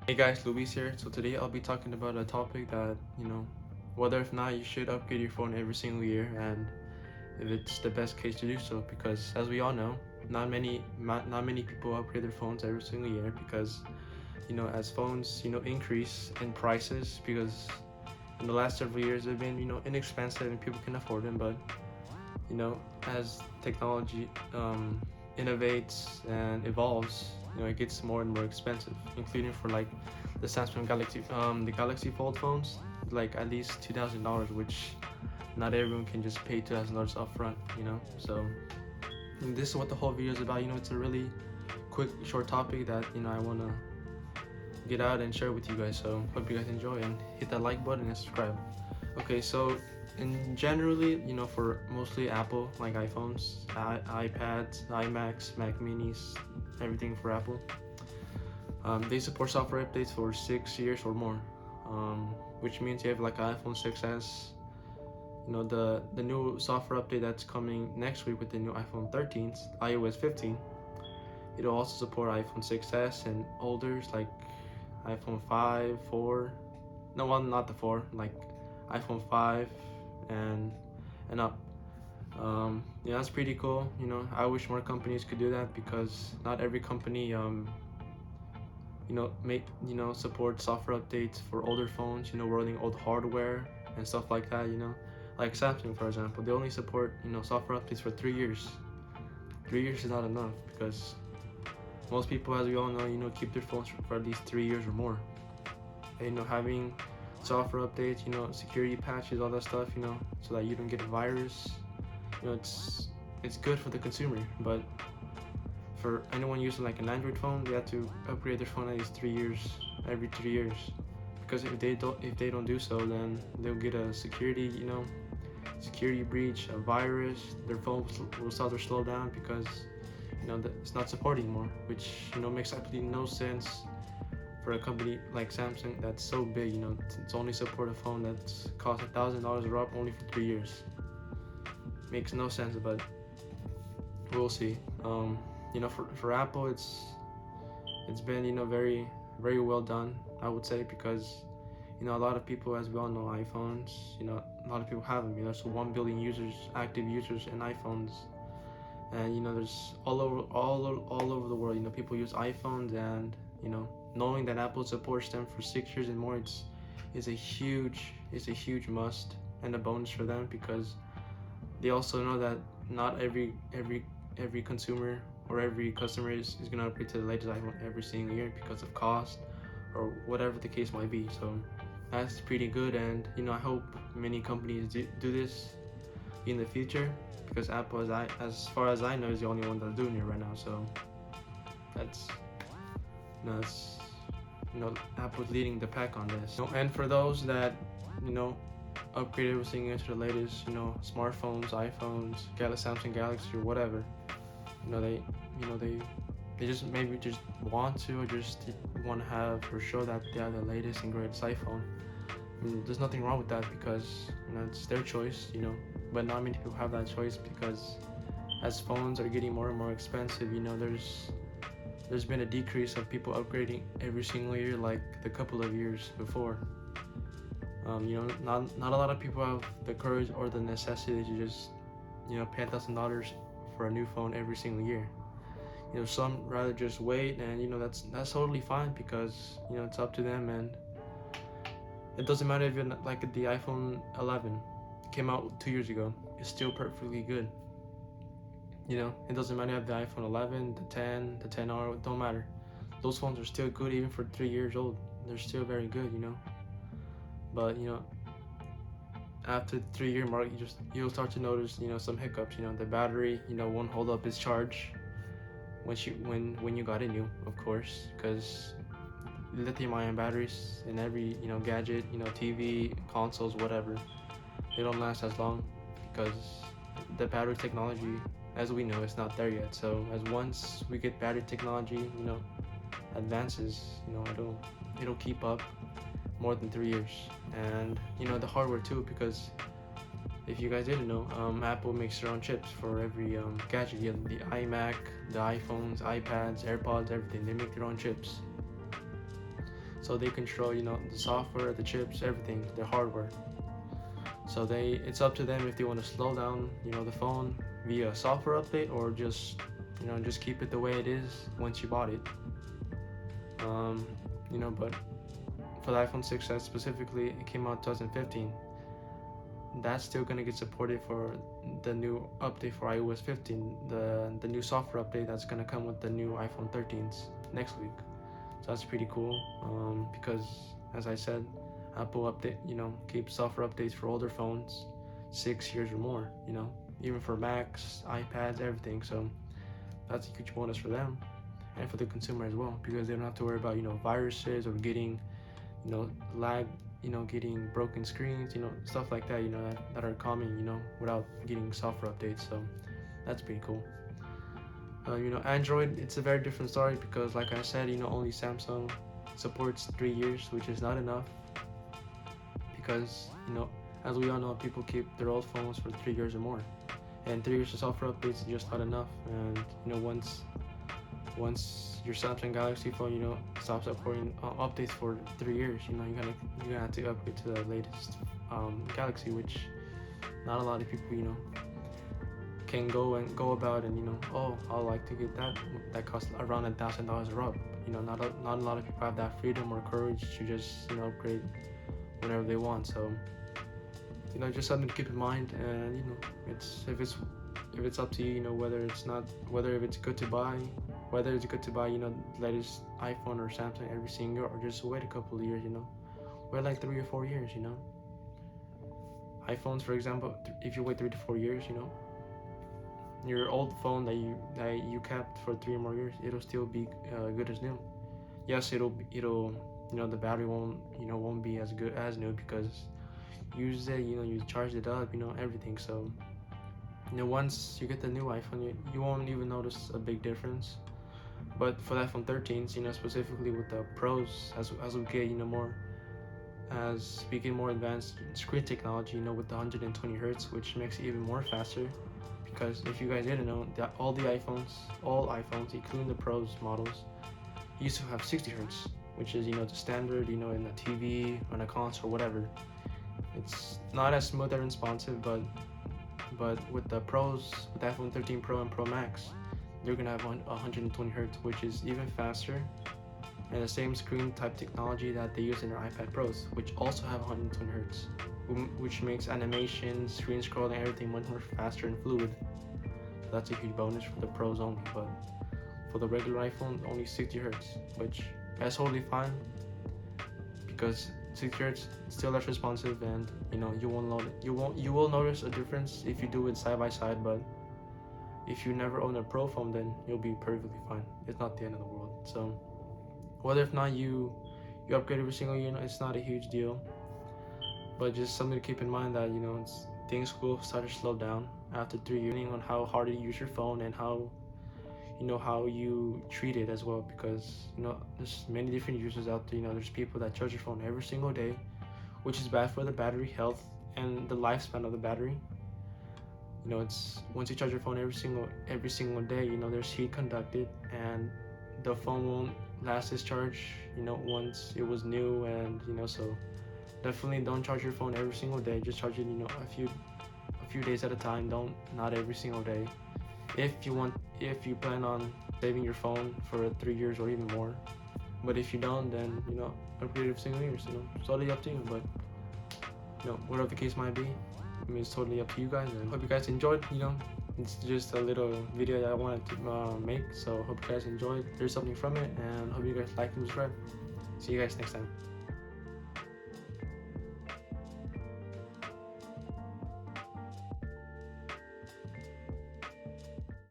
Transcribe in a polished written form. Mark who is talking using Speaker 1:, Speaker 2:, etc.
Speaker 1: Hey guys, Luis here. So today I'll be talking about a topic that, whether if not you should upgrade your phone every single year and if it's the best case to do so because as we all know, not many people upgrade their phones every single year because, as phones, increase in prices because in the last several years they've been, inexpensive and people can afford them, but as technology innovates and evolves, it gets more and more expensive, including for like the Samsung Galaxy, the Galaxy Fold phones, like at least $2,000, which not everyone can just pay $2,000 upfront, So this is what the whole video is about. It's a really quick, short topic that I want to get out and share with you guys. So hope you guys enjoy and hit that like button and subscribe. Okay, so in generally, for mostly Apple, like iPhones, iPads, iMacs, Mac Minis, everything for Apple, they support software updates for 6 years or more, which means you have like an iPhone 6s. The new software update that's coming next week with the new iPhone 13, iOS 15. It'll also support iPhone 6s and olders like iPhone 5, 4. No, well, not the 4, like iPhone 5 and up. Yeah, that's pretty cool. I wish more companies could do that because not every company make support software updates for older phones. Running old hardware and stuff like that. Like Samsung, for example, they only support software updates for 3 years. 3 years is not enough because most people, as we all know, keep their phones for at least 3 years or more. And, having software updates, security patches, all that stuff, so that you don't get a virus. It's good for the consumer, but for anyone using like an Android phone, they have to upgrade their phone at least 3 years, every 3 years, because if they don't do so, then they'll get a security breach, a virus. Their phone will start to slow down because it's not supporting more, which makes absolutely no sense for a company like Samsung that's so big. It's only support a phone that's cost $1,000 or up only for 3 years. Makes no sense, but we'll see. For Apple, it's been very very well done, I would say, because a lot of people, as we all know, iPhones. A lot of people have them. So 1 billion active users in iPhones, and there's all over the world. People use iPhones, and knowing that Apple supports them for 6 years and more, it's a huge must and a bonus for them because they also know that not every consumer or every customer is gonna upgrade to the latest iPhone every single year because of cost or whatever the case might be. So that's pretty good, and I hope many companies do this in the future because Apple, as far as I know, is the only one that's doing it right now. So that's that's Apple's leading the pack on this. And for those that you know upgrade everything into the latest smartphones, iPhones, Samsung Galaxy or whatever, they they just maybe just want to, or just want to have or show that they have the latest and greatest iPhone. There's nothing wrong with that because it's their choice, but not many people have that choice because as phones are getting more and more expensive, there's been a decrease of people upgrading every single year like the couple of years before. Not a lot of people have the courage or the necessity to just pay $1,000 for a new phone every single year. Some rather just wait, and that's totally fine because it's up to them, and it doesn't matter if you're like the iPhone 11 came out 2 years ago. It's still perfectly good. It doesn't matter if the iPhone 11, the 10, the 10R, it don't matter. Those phones are still good even for 3 years old. They're still very good. But after the 3 year mark, you'll start to notice some hiccups. The battery won't hold up its charge when you got it new, of course, because lithium-ion batteries in every gadget, TV, consoles, whatever, they don't last as long because the battery technology, as we know, is not there yet. So as once we get battery technology advances, it'll keep up more than 3 years. And the hardware too, because if you guys didn't know, Apple makes their own chips for every gadget. The iMac, the iPhones, iPads, AirPods, everything, they make their own chips. so they control, you know, the software, the chips, everything, the hardware. So it's up to them if they want to slow down, you know, the phone via a software update, or just, you know, just keep it the way it is once you bought it. You know, but for the iPhone 6s specifically, it came out 2015. That's still gonna get supported for the new update for iOS 15, the new software update that's gonna come with the new iPhone 13s next week. So that's pretty cool, because as I said, Apple update, you know, keeps software updates for older phones 6 years or more, you know, even for Macs, iPads, everything. So that's a huge bonus for them and for the consumer as well, because they don't have to worry about, you know, viruses or getting, you know, lag, you know, getting broken screens, you know, stuff like that, you know, that are common, you know, without getting software updates. So that's pretty cool. You know, Android, it's a very different story, because like I said, you know, only Samsung supports 3 years, which is not enough, because, you know, as we all know, people keep their old phones for 3 years or more, and 3 years of software updates is just not enough. And, you know, once your Samsung Galaxy phone, you know, stops supporting updates for 3 years, you know, you're gonna have to upgrade to the latest Galaxy, which not a lot of people, you know, can go about, and, you know, oh, I'd like to get that costs around $1,000 or up. You know, not a lot of people have that freedom or courage to just, you know, upgrade whenever they want. So, you know, just something to keep in mind. And, you know, if it's up to you, you know, whether it's good to buy, you know, the latest iPhone or Samsung every single year, or just wait a couple of years, you know, wait like 3 or 4 years, you know. iPhones, for example, if you wait 3 to 4 years, you know, your old phone that you kept for 3 or more years, it'll still be good as new. Yes, it'll you know, the battery won't be as good as new, because you charged it up, you know, everything. So, you know, once you get the new iPhone, you won't even notice a big difference. But for the iPhone 13s, you know, specifically with the Pros, as we get, you know, as we get more advanced screen technology, you know, with the 120 hertz, which makes it even more faster. Because if you guys didn't know, that all iPhones, including the Pros models, used to have 60 hertz, which is, you know, the standard, you know, in a TV, on a console, whatever. It's not as smooth or responsive, but with the Pros, with the iPhone 13 Pro and Pro Max, you're gonna have 120 hertz, which is even faster, and the same screen type technology that they use in their iPad Pros, which also have 120 hertz, which makes animation, screen scrolling, everything much more faster and fluid. So that's a huge bonus for the Pros only. But for the regular iPhone, only 60 hertz, which that's totally fine, because 60 hertz still less responsive, and, you know, you will notice a difference if you do it side by side. But if you never own a Pro phone, then you'll be perfectly fine. It's not the end of the world. So whether if not you upgrade every single year, you know, it's not a huge deal. But just something to keep in mind, that, you know, things will start to slow down after 3 years, depending on how hard you use your phone, and how you treat it as well. Because, you know, there's many different users out there. You know, there's people that charge your phone every single day, which is bad for the battery health and the lifespan of the battery. You know, it's once you charge your phone every single day, you know, there's heat conducted, and the phone won't last its charge, you know, once it was new. And, you know, so definitely don't charge your phone every single day. Just charge it, you know, a few days at a time. Not every single day. If you plan on saving your phone for 3 years or even more. But if you don't, then, you know, upgrade every single year. So, you know, it's totally up to you. But, you know, whatever the case might be, I mean, it's totally up to you guys. And hope you guys enjoyed. You know, it's just a little video that I wanted to make. So hope you guys enjoyed. There's something from it, and hope you guys like and subscribe. See you guys next time.